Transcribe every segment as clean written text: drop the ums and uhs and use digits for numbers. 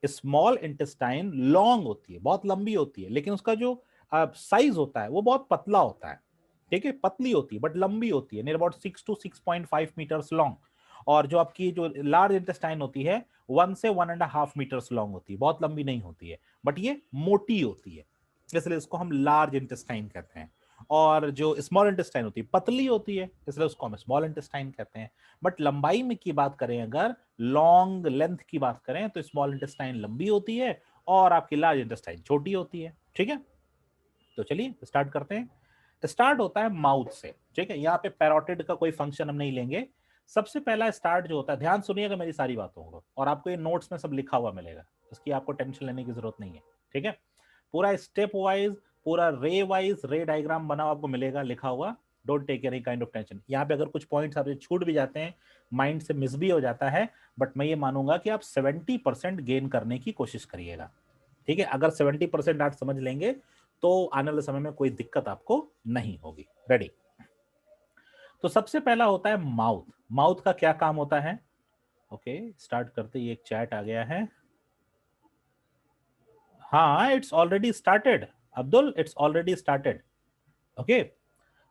Small intestine long होती है, बहुत लंबी होती है, लेकिन उसका जो साइज होता है वो बहुत पतला होता है, ठीक है, पतली होती है बट लंबी होती है, near about 6 to 6.5 metres long. और जो आपकी जो लार्ज इंटेस्टाइन होती है 1 से 1.5 मीटर्स लॉन्ग होती है, बहुत लंबी नहीं होती है, बट ये मोटी होती है, इसलिए इसको हम लार्ज इंटेस्टाइन कहते हैं। और जो स्मॉल इंटेस्टाइन होती है पतली होती है, इसलिए उसको हम स्मॉल इंटेस्टाइन कहते हैं। बट लंबाई में की बात करें, अगर लॉन्ग लेंथ की बात करें, तो स्मॉल इंटेस्टाइन लंबी होती है और आपकी लार्ज इंटेस्टाइन छोटी होती है, ठीक है। तो चलिए स्टार्ट करते हैं। स्टार्ट होता है माउथ से, ठीक है। यहाँ पे पैरोटिड का कोई फंक्शन हम नहीं लेंगे। सबसे पहला स्टार्ट जो होता है, ध्यान सुनिएगा मेरी सारी बातों को, और आपको ये नोट्स में सब लिखा हुआ मिलेगा, इसकी आपको टेंशन लेने की जरूरत नहीं है, ठीक है। पूरा स्टेप वाइज, पूरा रे वाइज रे डायग्राम बना हुआ आपको मिलेगा, लिखा हुआ। Don't take any kind of tension. यहाँ पे अगर कुछ पॉइंट्स आपसे छूट भी जाते हैं, माइंड से मिस भी हो जाता है, बट मैं ये मानूंगा कि आप 70% गेन करने की कोशिश करिएगा, ठीक है। अगर 70% आप समझ लेंगे तो आने वाले समय में कोई दिक्कत आपको नहीं होगी। रेडी। तो सबसे पहला होता है माउथ। माउथ का क्या काम होता है? ओके, स्टार्ट करते ही एक चैट आ गया है। हाँ, it's already started Abdul, it's already started. Okay,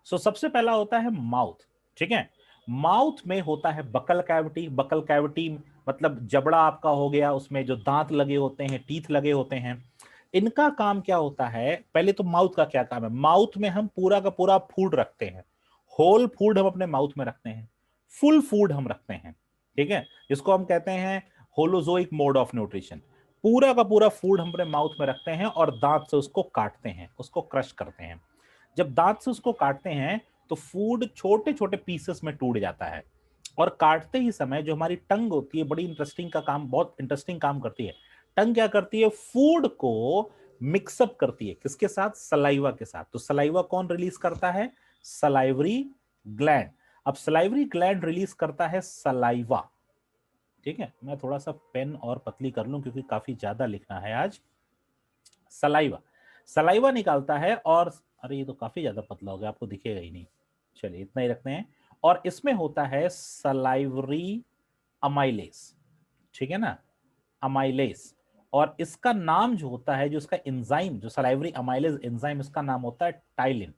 so सबसे पहला होता है माउथ, ठीक है। माउथ में होता है बकल कैविटी। बकल कैविटी मतलब जबड़ा आपका हो गया, उसमें जो दांत लगे होते हैं, टीथ लगे होते हैं। इनका काम क्या होता है? पहले तो माउथ का क्या काम है? माउथ में हम पूरा का पूरा फूड रखते हैं, होल फूड हम अपने माउथ में रखते हैं, फुल फूड हम रखते हैं, ठीक है, जिसको हम कहते हैं होलोजोइक मोड ऑफ न्यूट्रिशन। पूरा का पूरा फूड हम अपने माउथ में रखते हैं और दांत से उसको काटते हैं, उसको क्रश करते हैं। जब दांत से उसको काटते हैं तो फूड छोटे छोटे पीसेस में टूट जाता है, और काटते ही समय जो हमारी टंग होती है, बड़ी इंटरेस्टिंग का काम, बहुत इंटरेस्टिंग काम करती है। टंग क्या करती है? फूड को मिक्सअप करती है, किसके साथ? सलाइवा के साथ। तो सलाइवा कौन रिलीज करता है? Salivary gland. अब सलाइवरी ग्लैंड रिलीज करता है सलाइवा, ठीक है। मैं थोड़ा सा पेन और पतली कर लूं क्योंकि काफी ज्यादा लिखना है आज। सलाइवा, सलाइवा निकालता है, और अरे ये तो काफी ज्यादा पतला हो गया, आपको दिखेगा ही नहीं, चलिए इतना ही रखते हैं। और इसमें होता है सलाइवरी अमाइलेस, ठीक है ना, अमाइलेस। और इसका नाम जो होता है, जो इसका एंजाइम, जो सलाइवरी अमाइलेज एंजाइम, इसका नाम होता है टाइलिन,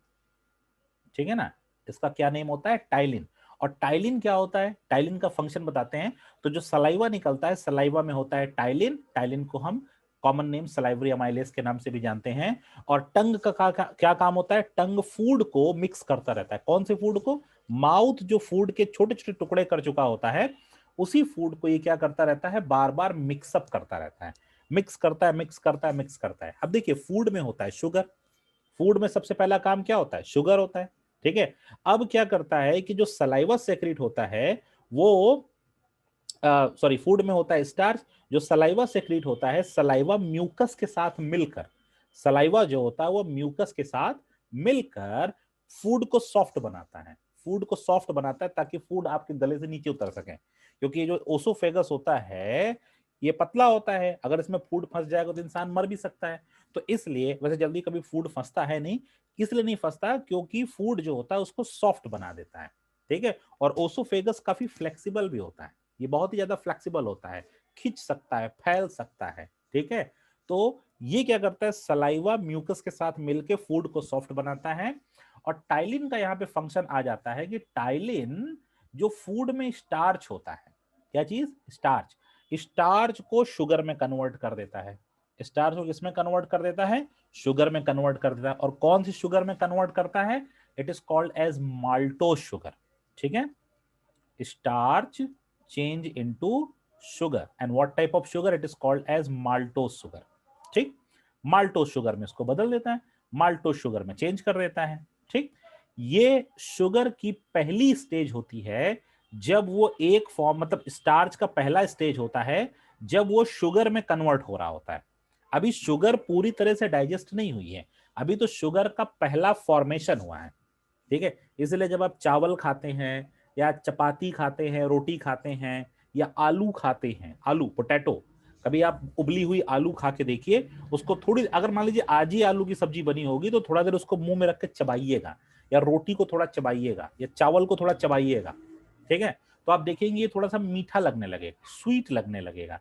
ठीक है ना। इसका क्या नेम होता है? टाइलिन। और टाइलिन क्या होता है? टाइलिन का फंक्शन बताते हैं। तो जो सलाइवा निकलता है, सलाइवा में होता है टाइलिन। टाइलिन को हम कॉमन नेम सलाइवरी अमाइलेज के नाम से भी जानते हैं। और टंग का क्या काम होता है? टंग फूड को मिक्स करता रहता है। कौन से फूड को? माउथ जो फूड के छोटे छोटे टुकड़े कर चुका होता है, उसी फूड को ये क्या करता रहता है? बार बार मिक्सअप करता रहता है, मिक्स करता है, मिक्स करता है, मिक्स करता है। अब देखिए, फूड में होता है शुगर। फूड में सबसे पहला काम क्या होता है? शुगर होता है, ठीक है। अब क्या करता है कि जो सलाइवा सेक्रेट होता है वो, सॉरी, फूड में होता है स्टार्च। जो सलाइवा सेक्रेट होता है, सलाइवा म्यूकस के साथ मिलकर, सलाइवा जो होता है वो म्यूकस के साथ मिलकर फूड को सॉफ्ट बनाता है। फूड को सॉफ्ट बनाता है ताकि फूड आपके गले से नीचे उतर सके, क्योंकि ये जो ओसोफेगस होता है ये पतला होता है, अगर इसमें फूड फंस जाएगा तो इंसान मर भी सकता है। तो इसलिए, वैसे जल्दी कभी फूड फंसता है नहीं, इसलिए नहीं फंसता क्योंकि फूड जो होता है उसको सॉफ्ट बना देता है, ठीक है। और ओसोफेगस काफी फ्लेक्सिबल भी होता है, ये बहुत ही ज्यादा फ्लेक्सिबल होता है, खिंच सकता है, फैल सकता है, ठीक है। तो ये क्या करता है? सलाइवा म्यूकस के साथ मिलकर फूड को सॉफ्ट बनाता है। और टाइलिन का यहाँ पे फंक्शन आ जाता है कि टाइलिन जो फूड में स्टार्च होता है, क्या चीज? स्टार्च। स्टार्च को शुगर में कन्वर्ट कर देता है। स्टार्च को किसमें कन्वर्ट कर देता है? शुगर में कन्वर्ट कर देता है। और कौन सी शुगर में कन्वर्ट करता है? It is called as maltose sugar, ठीक है। Starch change into sugar, and what type of sugar? It is called as maltose sugar, ठीक। माल्टोज शुगर में इसको बदल देता है, माल्टोज शुगर में चेंज कर देता है, ठीक। ये शुगर की पहली स्टेज होती है जब वो एक फॉर्म, मतलब स्टार्च का पहला स्टेज होता है जब वो शुगर में कन्वर्ट हो रहा होता है। अभी शुगर पूरी तरह से डाइजेस्ट नहीं हुई है, अभी तो शुगर का पहला फॉर्मेशन हुआ है, ठीक है। इसलिए जब आप चावल खाते हैं या चपाती खाते हैं, रोटी खाते हैं, या आलू खाते हैं, आलू पोटैटो, कभी आप उबली हुई आलू खा के देखिए, उसको थोड़ी, अगर मान लीजिए आज ही आलू की सब्जी बनी होगी तो थोड़ा देर उसको मुंह में रख के चबाइएगा, या रोटी को थोड़ा चबाइएगा, या चावल को थोड़ा चबाइएगा, ठीक है। तो आप देखेंगे ये थोड़ा सा मीठा लगने लगेगा, स्वीट लगने लगेगा,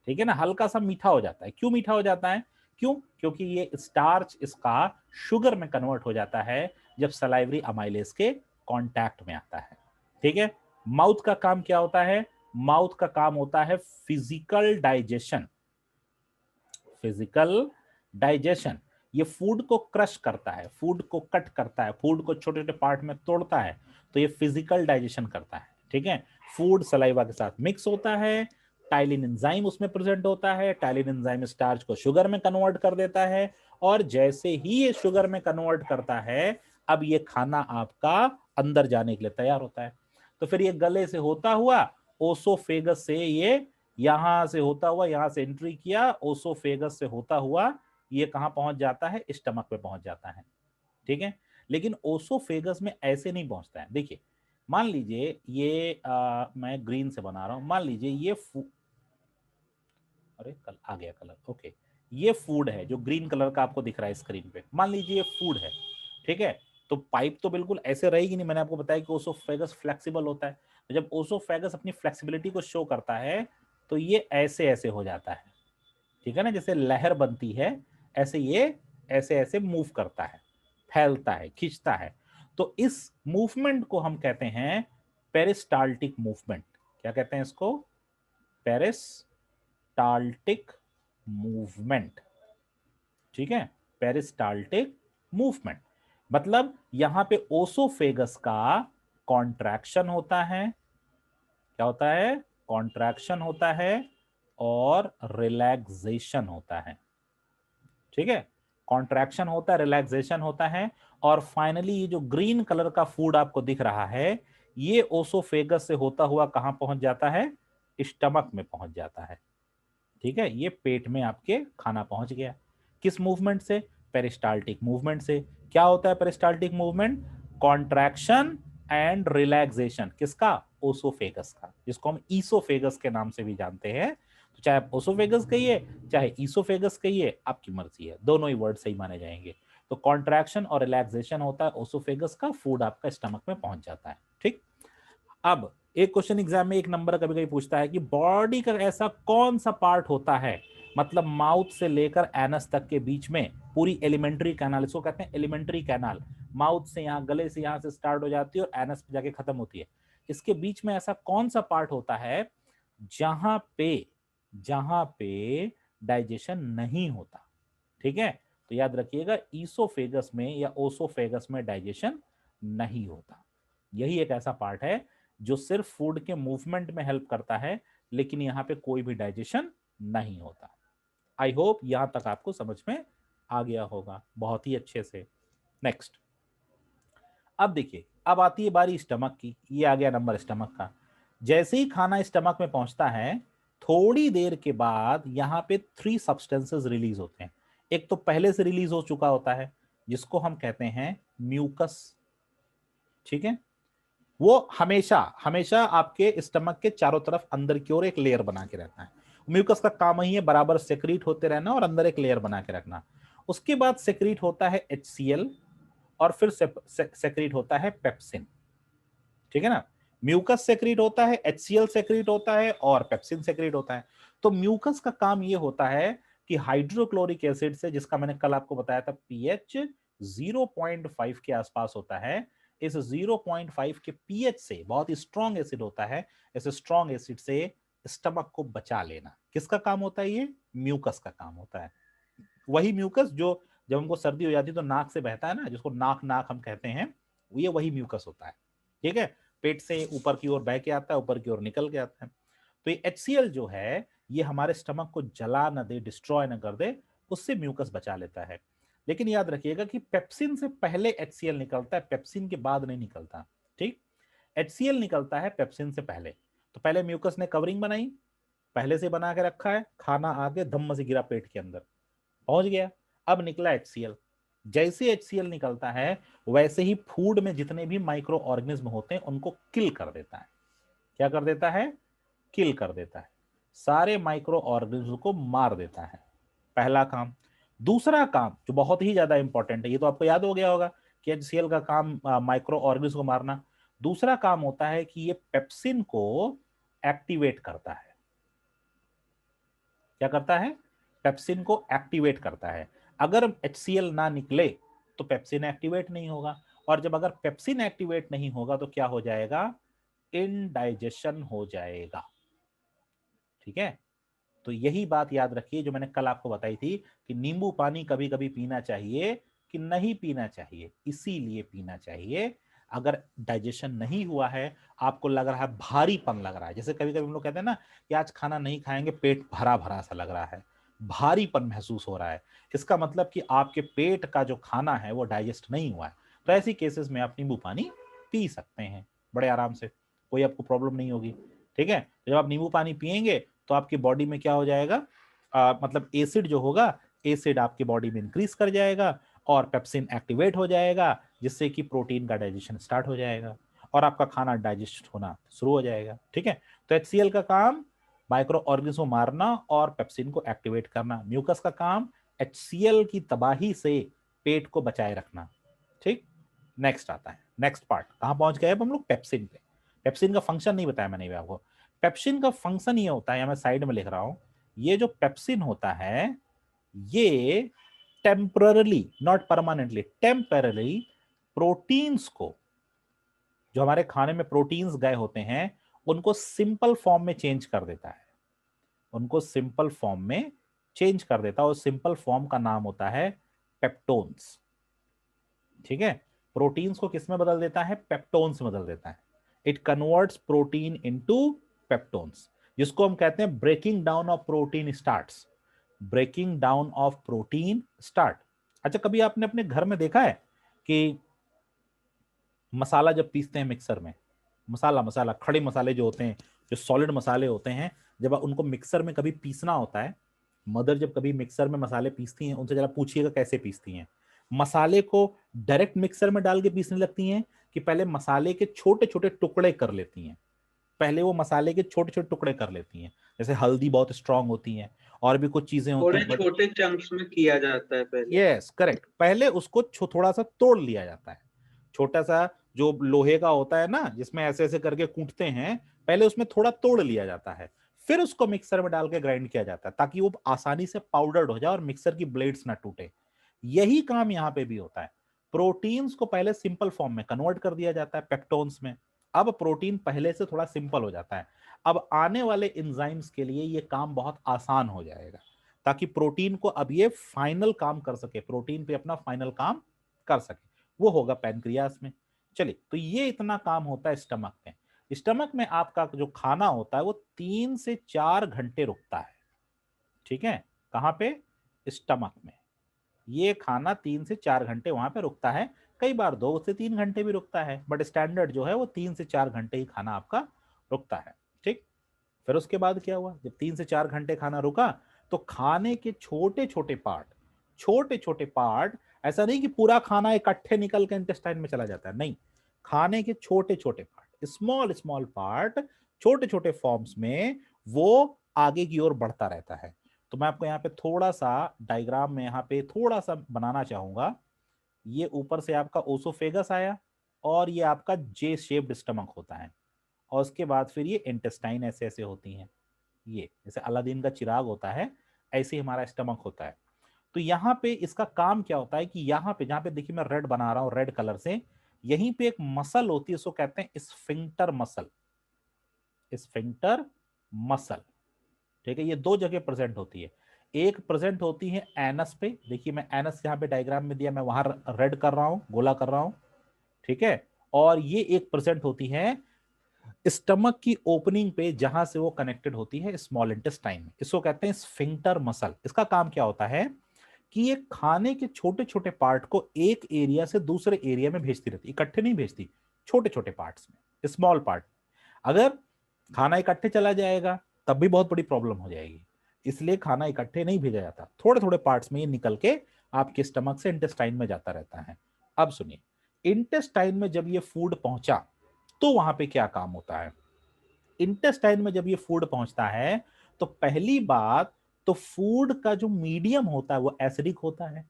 ठीक है ना, हल्का सा मीठा हो जाता है। क्यों मीठा हो जाता है? क्यों? क्योंकि ये स्टार्च इसका शुगर में कन्वर्ट हो जाता है जब सलाइवरी अमाइलेज के कांटेक्ट में आता है। ठीक है। माउथ का काम क्या होता है? माउथ का काम होता है फिजिकल डाइजेशन। फिजिकल डाइजेशन, ये फूड को क्रश करता है, फूड को कट करता है, फूड को छोटे छोटे पार्ट में तोड़ता है, तो ये फिजिकल डाइजेशन करता है। ठीक है। फूड सलाइवा के साथ मिक्स होता है, टाइलिन एंजाइम उसमें प्रेजेंट होता है, टाइलिन एंजाइम स्टार्च को शुगर में कन्वर्ट कर देता है, और जैसे ही ये शुगर में कन्वर्ट करता है, अब ये खाना आपका अंदर जाने के लिए तैयार होता है। तो फिर ये गले से होता हुआ ओसोफेगस से, ये यहां से होता हुआ यहां से एंट्री किया, ओसोफेगस से होता हुआ ये कहां पहुंच जाता है? स्टमक पे पहुंच जाता है। ठीक है। लेकिन ओसोफेगस में ऐसे नहीं पहुंचता है। देखिए, मान लीजिए ये मैं ग्रीन से बना रहा हूं, मान लीजिए ये अरे कल आ गया कलर, ओके। ये फूड है जो ग्रीन कलर का आपको दिख रहा है स्क्रीन पे, मान लीजिए ये फूड है। ठीक है। तो पाइप तो बिल्कुल ऐसे रहेगी नहीं, मैंने आपको बताया कि ओसोफेगस फ्लेक्सिबल होता है। तो जब ओसोफेगस अपनी फ्लेक्सिबिलिटी को शो करता है, तो ये ऐसे ऐसे हो जाता है। ठीक है ना, जैसे लहर बनती है, ऐसे ये ऐसे ऐसे मूव करता है, फैलता है, खींचता है। तो इस मूवमेंट को हम कहते हैं पेरिस्टाल्टिक मूवमेंट। क्या कहते हैं इसको? Peristaltic movement. ठीक है। पेरिस्टाल्टिक मूवमेंट मतलब यहां पे ओसोफेगस का कॉन्ट्रैक्शन होता है। क्या होता है? कॉन्ट्रैक्शन होता है और रिलैक्सेशन होता है। ठीक है। कॉन्ट्रैक्शन होता है, रिलैक्सेशन होता है, और फाइनली ये जो ग्रीन कलर का फूड आपको दिख रहा है, ये ओसोफेगस से होता हुआ कहां पहुंच जाता है? स्टमक में पहुंच जाता है। ठीक है। ये पेट में आपके खाना पहुंच गया। किस मूवमेंट से? पेरिस्टाल्टिक मूवमेंट से। क्या होता है peristaltic movement? Contraction and relaxation. किसका? ओसोफेगस का, जिसको हम ईसोफेगस के नाम से भी जानते हैं। तो चाहे आप ओसोफेगस कहिए चाहे ईसोफेगस कहिए, आपकी मर्जी है, दोनों ही वर्ड सही माने जाएंगे। तो कॉन्ट्रैक्शन और रिलैक्सेशन होता है ओसोफेगस का, फूड आपका स्टमक में पहुंच जाता है। ठीक। अब एक क्वेश्चन एग्जाम में एक नंबर कभी कभी पूछता है कि बॉडी का ऐसा कौन सा पार्ट होता है, मतलब माउथ से लेकर एनस तक के बीच में पूरी एलिमेंट्री कैनाल, इसको कहते हैं एलिमेंट्री कैनाल, माउथ से यहां, गले से यहां से स्टार्ट हो जाती है और एनस पे जाके खत्म होती है। इसके बीच में ऐसा कौन सा पार्ट होता है जहां पे डाइजेशन नहीं होता? ठीक है। तो याद रखिएगा, ईसोफेगस में या ओसोफेगस में डाइजेशन नहीं होता। यही एक ऐसा पार्ट है जो सिर्फ फूड के मूवमेंट में हेल्प करता है, लेकिन यहां पे कोई भी डाइजेशन नहीं होता। आई होप यहां तक आपको समझ में आ गया होगा बहुत ही अच्छे से। नेक्स्ट, अब देखिए, अब आती है बारी स्टमक की। ये आ गया नंबर स्टमक का। जैसे ही खाना स्टमक में पहुंचता है, थोड़ी देर के बाद यहां पे 3 सब्सटेंसेस रिलीज होते हैं। एक तो पहले से रिलीज हो चुका होता है, जिसको हम कहते हैं म्यूकस। ठीक है। वो हमेशा हमेशा आपके स्टमक के चारों तरफ अंदर की ओर एक लेयर बना के रहता है। म्यूकस का काम ही है बराबर सेक्रीट होते रहना और अंदर एक लेयर बना के रखना। उसके बाद सेक्रीट होता है HCl, और फिर सेक्रीट होता है पेप्सिन। ठीक है ना। म्यूकस सेक्रीट होता है, HCl सेक्रीट होता है, और पेप्सिन सेक्रीट होता है। तो म्यूकस का काम ये होता है कि हाइड्रोक्लोरिक एसिड से, जिसका मैंने कल आपको बताया था पीएच 0.5 के आसपास होता है, इस 0.5 के पीएच से, बहुत ही स्ट्रॉन्ग एसिड होता है, इस स्ट्रॉन्ग एसिड से स्टमक को बचा लेना। किसका काम होता है? ये म्यूकस का काम होता है। वही म्यूकस जो जब हमको सर्दी हो जाती है तो नाक से बहता है ना, जिसको नाक नाक हम कहते हैं, ये वही म्यूकस होता है। ठीक है। पेट से ऊपर की ओर बह के आता है, ऊपर की ओर निकल के आता है। तो ये HCl जो है, ये हमारे स्टमक को जला न दे, डिस्ट्रॉय न कर दे, उससे म्यूकस बचा लेता है। लेकिन याद रखिएगा कि पेप्सिन से पहले HCl निकलता है, पेप्सिन के बाद नहीं निकलता। ठीक। HCl निकलता है पेप्सिन से पहले। तो पहले म्यूकस ने कवरिंग बनाई, पहले से बना के रखा है, खाना आके धम्म से गिरा पेट के अंदर, पहुंच गया। अब निकला HCl। जैसे HCl निकलता है, वैसे ही फूड में जितने भी माइक्रो ऑर्गेनिज्म होते हैं उनको किल कर देता है। क्या कर देता है? किल कर देता है। सारे माइक्रो ऑर्गेनिज्म को मार देता है। पहला काम। दूसरा काम जो बहुत ही ज्यादा इंपॉर्टेंट है, ये तो आपको याद हो गया होगा कि HCl का काम माइक्रो ऑर्गेनिज्म को मारना। दूसरा काम होता है कि ये पेप्सिन को एक्टिवेट करता है। क्या करता है, पेप्सिन को एक्टिवेट करता है। अगर HCl ना निकले तो पेप्सिन एक्टिवेट नहीं होगा, और जब अगर पेप्सिन एक्टिवेट नहीं होगा तो क्या हो जाएगा, इनडाइजेशन हो जाएगा। ठीक है, तो यही बात याद रखिए जो मैंने कल आपको बताई थी कि नींबू पानी कभी कभी पीना चाहिए कि नहीं पीना चाहिए, इसीलिए पीना चाहिए अगर डाइजेशन नहीं हुआ है, आपको लग रहा है भारीपन लग रहा है, जैसे कभी कभी हम लोग कहते हैं ना कि आज खाना नहीं खाएंगे, पेट भरा भरा सा लग रहा है, भारीपन महसूस हो रहा है, इसका मतलब कि आपके पेट का जो खाना है वो डाइजेस्ट नहीं हुआ है। तो ऐसी केसेस में आप नींबू पानी पी सकते हैं बड़े आराम से, कोई आपको प्रॉब्लम नहीं होगी। ठीक है, तो जब आप नींबू पानी पियेंगे तो आपकी बॉडी में क्या हो जाएगा, मतलब एसिड जो होगा, एसिड आपकी बॉडी में इंक्रीज कर जाएगा और पेप्सिन एक्टिवेट हो जाएगा, जिससे कि प्रोटीन का डाइजेशन स्टार्ट हो जाएगा और आपका खाना डाइजेस्ट होना शुरू हो जाएगा। ठीक है, तो HCl का काम माइक्रो ऑर्गेनिज्म को मारना और पेप्सिन को एक्टिवेट करना। म्यूकस का काम HCl की तबाही से पेट को बचाए रखना। ठीक, नेक्स्ट आता है, नेक्स्ट पार्ट कहां पहुंच गए अब हम लोग, पेप्सिन पे। पेप्सिन का फंक्शन नहीं बताया मैंने आपको। पेप्सिन का फंक्शन ये होता है, या मैं साइड में लिख रहा हूं, ये जो पेप्सिन होता है ये temporarily, not permanently, temporarily proteins को, जो हमारे खाने में प्रोटीन्स गए होते हैं उनको सिंपल फॉर्म में चेंज कर देता है, उनको सिंपल फॉर्म में चेंज कर देता है, और सिंपल फॉर्म का नाम होता है पेप्टोन्स। ठीक है, प्रोटीन्स को किस में बदल देता है, पेप्टोन्स में बदल देता है। It converts protein into peptones, जिसको हम कहते हैं breaking down of protein starts, breaking down of protein start. अच्छा, कभी आपने अपने घर में देखा है कि मसाला जब पीसते हैं मिक्सर में, मसाला मसाला खड़े मसाले जो होते हैं, जो सॉलिड मसाले होते हैं, जब उनको मिक्सर में कभी पीसना होता है, मदर जब कभी मिक्सर में मसाले पीसती हैं उनसे जरा पूछिएगा कैसे पीसती हैं। मसाले को डायरेक्ट मिक्सर में डाल के पीसने लगती हैं कि पहले मसाले के छोटे छोटे टुकड़े कर लेती हैं, पहले वो मसाले के छोटे छोटे टुकड़े कर लेती हैं। जैसे हल्दी बहुत स्ट्रांग होती है और भी कुछ चीजें होती थोड़े हैं, बट छोटे चंक्स में किया जाता है पहले। यस करेक्ट, पहले उसको थोड़ा सा तोड़ लिया जाता है, छोटा सा जो लोहे का होता है ना जिसमें ऐसे ऐसे करके कूटते हैं, पहले उसमें थोड़ा तोड़ लिया जाता है, फिर उसको मिक्सर में डाल के ग्राइंड किया जाता है ताकि वो आसानी से पाउडर्ड हो जाए और मिक्सर की ब्लेड्स ना टूटे। यही काम यहाँ पे भी होता है, प्रोटीन्स को पहले सिंपल फॉर्म में कन्वर्ट कर दिया जाता है पेप्टोन्स में, अब प्रोटीन पहले से थोड़ा सिंपल हो जाता है। अब आने वाले एंजाइम्स के लिए ये काम बहुत आसान हो जाएगा ताकि प्रोटीन को अब ये फाइनल काम कर सके, प्रोटीन पे अपना फाइनल काम कर सके, वो होगा पैनक्रियास में। चलिए, तो ये इतना काम होता है स्टमक में। स्टमक में आपका जो खाना होता है वो 3 से 4 घंटे रुकता है। ठीक है, कहां पे, स्टमक में। ये खाना 3 से 4 घंटे वहां पे रुकता है, कई बार 2 से 3 घंटे भी रुकता है, बट स्टैंडर्ड जो है वो 3 से 4 घंटे ही खाना आपका रुकता है। ठीक, फिर उसके बाद क्या हुआ, जब 3 से 4 घंटे खाना रुका तो खाने के छोटे छोटे पार्ट, छोटे छोटे पार्ट, ऐसा नहीं कि पूरा खाना इकट्ठे निकल के इंटेस्टाइन में चला जाता है, नहीं, खाने के छोटे छोटे पार्ट, स्मॉल स्मॉल पार्ट, छोटे छोटे फॉर्म्स में वो आगे की ओर बढ़ता रहता है। तो मैं आपको यहाँ पे थोड़ा सा डायग्राम में यहाँ पे थोड़ा सा बनाना चाहूंगा। ये ऊपर से आपका ओसोफेगस आया और ये आपका जे शेप्ड स्टमक होता है, और उसके बाद फिर ये इंटेस्टाइन ऐसे ऐसे होती हैं, ये जैसे अलादीन का चिराग होता है ऐसे ही हमारा स्टमक होता है। तो यहाँ पे इसका काम क्या होता है कि यहाँ पे, जहाँ पे देखिए मैं रेड बना रहा हूँ रेड कलर से, यहीं पे एक मसल होती है, इसको कहते हैं स्फिंक्टर मसल, स्फिंक्टर मसल। ठीक है, ये 2 जगह प्रेजेंट होती है, एक प्रेजेंट होती है एनस पे, देखिए मैं एनस यहाँ पे डायग्राम में दिया, मैं वहां रेड कर रहा हूं, गोला कर रहा हूं। ठीक है, और ये एक प्रेजेंट होती है स्टमक की ओपनिंग पे जहां से वो कनेक्टेड होती है स्मॉल इंटेस्टाइन में, इसको कहते हैं स्फिंक्टर मसल। इसका काम क्या होता है कि ये खाने के छोटे छोटे पार्ट को एक एरिया से दूसरे एरिया में भेजती रहती, इकट्ठे नहीं भेजती, छोटे छोटे पार्ट्स में, स्मॉल पार्ट। अगर खाना इकट्ठे चला जाएगा तब भी बहुत बड़ी प्रॉब्लम हो जाएगी, इसलिए खाना इकट्ठे नहीं भेजा जाता, थोड़े थोड़े पार्ट्स में ये निकल के आपके स्टमक से इंटेस्टाइन में जाता रहता है। अब सुनिए, इंटेस्टाइन में जब ये फूड पहुंचा तो वहां पे क्या काम होता है। इंटेस्टाइन में जब ये फूड पहुंचता है तो पहली बात तो फूड का जो मीडियम होता है वो एसिडिक होता है।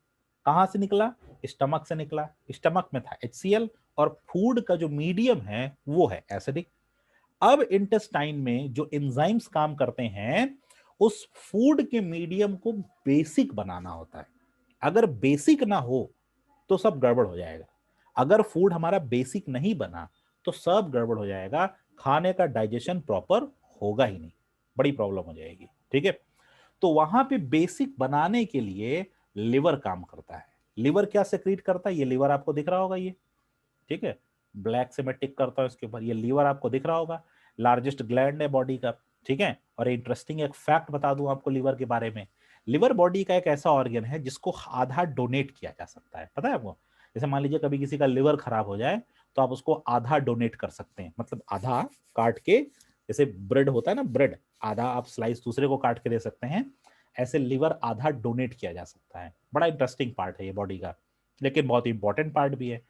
कहां से निकला, स्टमक से निकला, स्टमक में था HCl और फूड का जो मीडियम है वो है एसिडिक। अब इंटेस्टाइन में जो एंजाइम्स काम करते हैं उस फूड के मीडियम को बेसिक बनाना होता है। अगर बेसिक ना हो तो सब गड़बड़ हो जाएगा। अगर फूड हमारा बेसिक नहीं बना तो सब गड़बड़ हो जाएगा, खाने का डाइजेशन प्रॉपर होगा ही नहीं, बड़ी प्रॉब्लम हो जाएगी। ठीक है, तो वहां पे बेसिक बनाने के लिए लिवर काम करता है। लिवर क्या सेक्रीट करता है? ये लिवर आपको दिख रहा होगा, ये ठीक है, ब्लैक से मैं टिक करता हूं इसके ऊपर, ये लीवर आपको दिख रहा होगा, लार्जेस्ट ग्लैंड है बॉडी का। ठीक है, और इंटरेस्टिंग एक फैक्ट बता दूं आपको लिवर के बारे में। लिवर बॉडी का एक ऐसा ऑर्गन है जिसको आधा डोनेट किया जा सकता है, पता है आपको? जैसे मान लीजिए कभी किसी का लिवर खराब हो जाए तो आप उसको आधा डोनेट कर सकते हैं, मतलब आधा काट के, जैसे ब्रेड होता है ना, ब्रेड आधा आप स्लाइस दूसरे को काट के दे सकते हैं, ऐसे लिवर आधा डोनेट किया जा सकता है। बड़ा इंटरेस्टिंग पार्ट है ये बॉडी का, लेकिन बहुत इंपॉर्टेंट पार्ट भी है।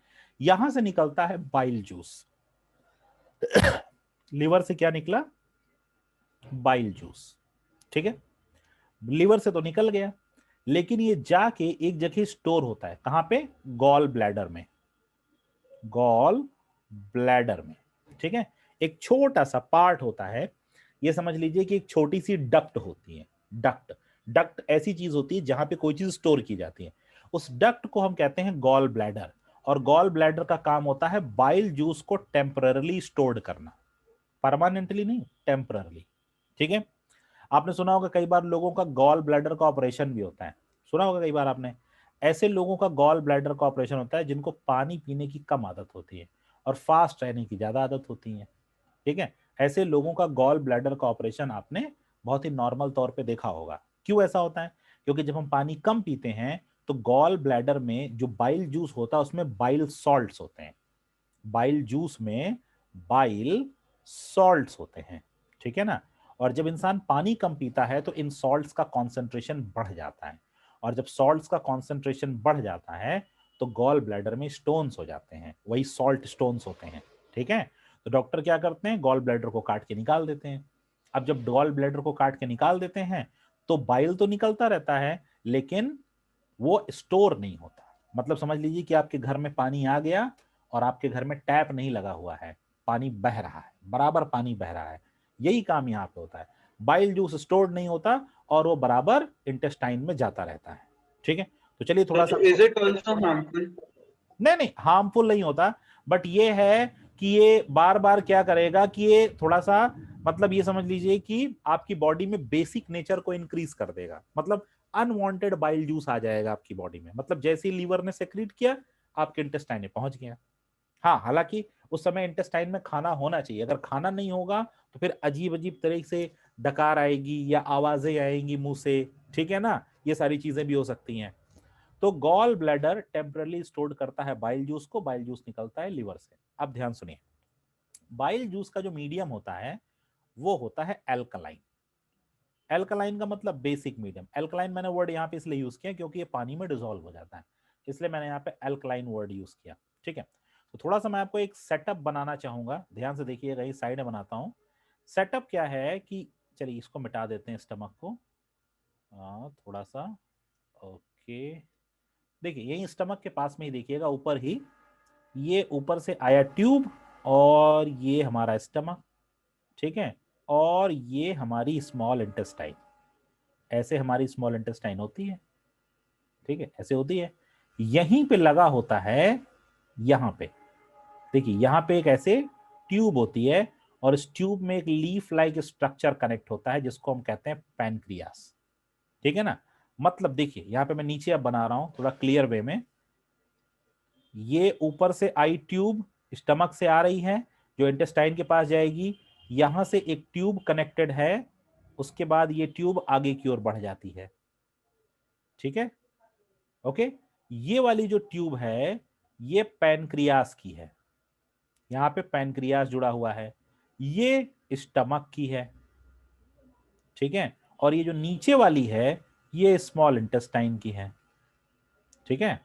यहां से निकलता है बाइल जूस। लिवर से क्या निकला? Bile juice. ठीक है, लिवर से तो निकल गया, लेकिन ये जाके एक जगह स्टोर होता है। कहां पे? गॉल ब्लैडर में। गॉल ब्लैडर में, ठीक है, एक छोटा सा पार्ट होता है। ये समझ लीजिए कि एक छोटी सी डक्ट होती है। डक्ट, डक्ट ऐसी चीज होती है जहां पे कोई चीज स्टोर की जाती है। उस डक्ट को हम कहते हैं गॉल ब्लैडर। और गॉल ब्लैडर का काम होता है बाइल जूस को टेम्पररली स्टोर्ड करना, परमानेंटली नहीं, टेम्पररली। ठीक है, आपने सुना होगा कई बार लोगों का गॉल ब्लैडर का ऑपरेशन भी होता है, सुना होगा कई बार आपने। ऐसे लोगों का गॉल ब्लैडर का ऑपरेशन होता है जिनको पानी पीने की कम आदत होती है और फास्ट रहने की ज्यादा आदत होती है। ठीक है, ऐसे लोगों का गॉल ब्लैडर का ऑपरेशन आपने बहुत ही नॉर्मल तौर पे देखा होगा। क्यों ऐसा होता है? क्योंकि जब हम पानी कम पीते हैं तो गॉल ब्लैडर में जो बाइल जूस होता है उसमें बाइल सॉल्ट्स होते हैं। बाइल जूस में बाइल सॉल्ट्स होते हैं, ठीक है ना। और जब इंसान पानी कम पीता है तो इन सॉल्ट्स का कॉन्सेंट्रेशन बढ़ जाता है, और जब सॉल्ट्स का कॉन्सेंट्रेशन बढ़ जाता है तो गॉल ब्लैडर में स्टोन्स हो जाते हैं, वही सॉल्ट स्टोन्स होते हैं। ठीक है, तो डॉक्टर क्या करते हैं? गॉल ब्लैडर को काट के निकाल देते हैं। अब जब गॉल ब्लैडर को काट के निकाल देते हैं तो बाइल तो निकलता रहता है, लेकिन वो स्टोर नहीं होता। मतलब समझ लीजिए कि आपके घर में पानी आ गया और आपके घर में टैप नहीं लगा हुआ है, पानी बह रहा है, बराबर पानी बह रहा है। यही काम यहाँ पे होता है, बाइल जूस स्टोर्ड नहीं होता और वो बराबर इंटेस्टाइन में जाता रहता है। ठीक है, तो चलिए थोड़ा सा, तो इज इट ऑल्सो हार्मफुल? नहीं नहीं हार्मफुल नहीं होता, बट ये है कि ये बार बार क्या करेगा कि ये थोड़ा सा, मतलब ये समझ लीजिए कि आपकी बॉडी में बेसिक नेचर को इंक्रीज कर देगा। मतलब अनवांटेड बाइल जूस आ जाएगा आपकी बॉडी में, मतलब जैसे ही लीवर ने सेक्रेट किया आपके इंटेस्टाइन में पहुंच गया। हाँ, हालांकि उस समय इंटेस्टाइन में खाना होना चाहिए, अगर खाना नहीं होगा तो फिर अजीब अजीब तरह से डकार आएगी या आवाजें आएंगी मुंह से, ठीक है ना, ये सारी चीजें भी हो सकती हैं। तो गॉल ब्लैडर टेम्परली स्टोर करता है बाइल जूस को, बाइल जूस निकलता है लिवर से। अब ध्यान सुनिए, बाइल जूस का जो मीडियम होता है वो होता है एल्कलाइन। एल्कलाइन का मतलब बेसिक मीडियम। एल्कलाइन मैंने वर्ड यहाँ पे इसलिए यूज किया क्योंकि ये पानी में डिसॉल्व हो जाता है, इसलिए मैंने यहाँ पे एल्कलाइन वर्ड यूज किया। ठीक है, तो थोड़ा सा मैं आपको एक सेटअप बनाना चाहूंगा, ध्यान से देखिएगा, इस साइड में बनाता हूँ। सेटअप क्या है कि, चलिए इसको मिटा देते हैं स्टमक को, थोड़ा सा, ओके। देखिए यही स्टमक के पास में ही देखिएगा, ऊपर ही, ये ऊपर से आया ट्यूब और ये हमारा स्टमक, ठीक है, और ये हमारी स्मॉल इंटेस्टाइन। ऐसे हमारी स्मॉल इंटेस्टाइन होती है, ठीक है, ऐसे होती है। यहीं पे लगा होता है, यहां पे देखिए, यहां पे एक ऐसे ट्यूब होती है और इस ट्यूब में एक लीफ लाइक स्ट्रक्चर कनेक्ट होता है जिसको हम कहते हैं पैनक्रियास। ठीक है ना, मतलब देखिए यहां पे मैं नीचे अब बना रहा हूं थोड़ा क्लियर वे में। ये ऊपर से आई ट्यूब स्टमक से आ रही है जो इंटेस्टाइन के पास जाएगी, यहां से एक ट्यूब कनेक्टेड है, उसके बाद ये ट्यूब आगे की ओर बढ़ जाती है। ठीक है, ओके, ये वाली जो ट्यूब है ये पैनक्रियास की है, यहां पे पैनक्रियास जुड़ा हुआ है, ये स्टमक की है। ठीक है, और ये जो नीचे वाली है ये स्मॉल इंटेस्टाइन की है। ठीक है,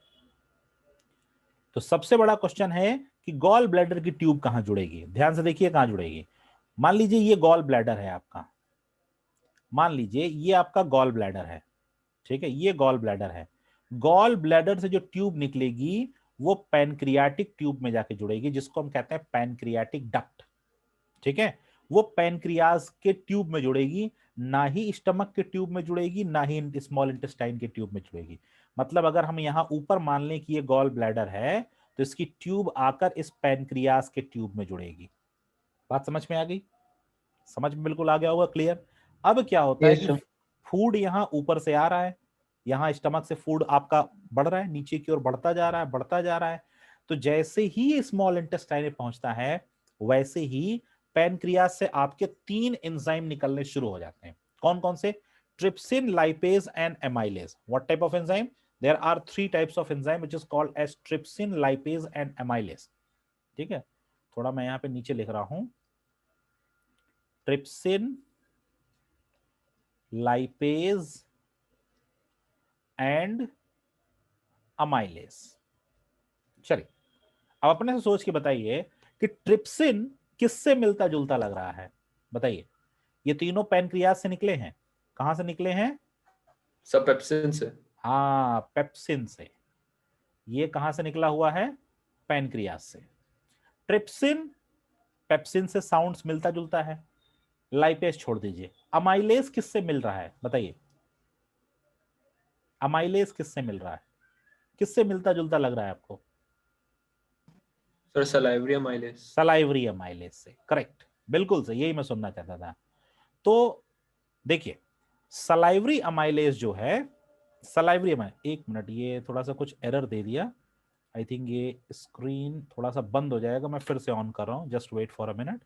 तो सबसे बड़ा क्वेश्चन है कि गॉल ब्लैडर की ट्यूब कहां जुड़ेगी। ध्यान से देखिए कहां जुड़ेगी। मान लीजिए ये गॉल ब्लैडर है आपका, मान लीजिए ये आपका गॉल ब्लैडर है, ठीक है, ये गॉल ब्लैडर है। गॉल ब्लैडर से जो ट्यूब निकलेगी वो पैनक्रियाटिक ट्यूब में जाके जुड़ेगी जिसको हम कहते हैं पैनक्रियाटिक डक्ट। ठीक है, वो पैनक्रियाज के ट्यूब में जुड़ेगी ना ही स्टमक के ट्यूब में जुड़ेगी, ना ही स्मॉल इंटेस्टाइन के ट्यूब में जुड़ेगी। मतलब अगर हम यहाँ ऊपर मान लें कि ये गॉल ब्लैडर है, तो इसकी ट्यूब आकर इस पैनक्रियास के ट्यूब में जुड़ेगी। बात समझ में आ गई? समझ में बिल्कुल आ गया होगा, क्लियर। अब क्या होता है यस कि सर। फूड यहाँ ऊपर से आ रहा है, यहाँ स्टमक से फूड आपका बढ़ रहा है, नीचे की ओर बढ़ता जा रहा है, बढ़ता जा रहा है। तो जैसे ही स्मॉल इंटेस्टाइन में पहुंचता है, वैसे ही पैनक्रियास से आपके 3 एंजाइम निकलने शुरू हो जाते हैं। कौन कौन से? Trypsin, lipase and amylase. What type of enzyme? There are 3 types of enzyme which is called as trypsin, lipase and amylase. ठीक है, थोड़ा मैं यहाँ पे नीचे लिख रहा हूं, ट्रिप्सिन, लाइपेज एंड अमाइलेज। चलिए, अब अपने से सोच के बताइए कि ट्रिप्सिन किससे मिलता जुलता लग रहा है? बताइए। ये तीनों पैनक्रियास से निकले हैं। कहां से निकले हैं? सब पेप्सिन से। हाँ, पेप्सिन से। ये कहां से निकला हुआ है? पैनक्रियास से। ट्रिप्सिन पेप्सिन से साउंड्स मिलता जुलता है। लाइपेज छोड़ दीजिए। अमाइलेज किससे मिल रहा है? बताइए, अमाइलेज किससे मिल रहा है? किससे मिलता जुलता लग रहा है आपको? Sir salivary amylase. Salivary amylase से। करेक्ट, बिल्कुल सही, यही मैं सुनना चाहता था। तो देखिए, सलाइवरी अमाइलेज जो है, सलाइवरी अमाइलेज, एक मिनट, ये थोड़ा सा कुछ एरर दे दिया। आई थिंक ये स्क्रीन थोड़ा सा बंद हो जाएगा, मैं फिर से ऑन कर रहा हूं, just wait for a minute.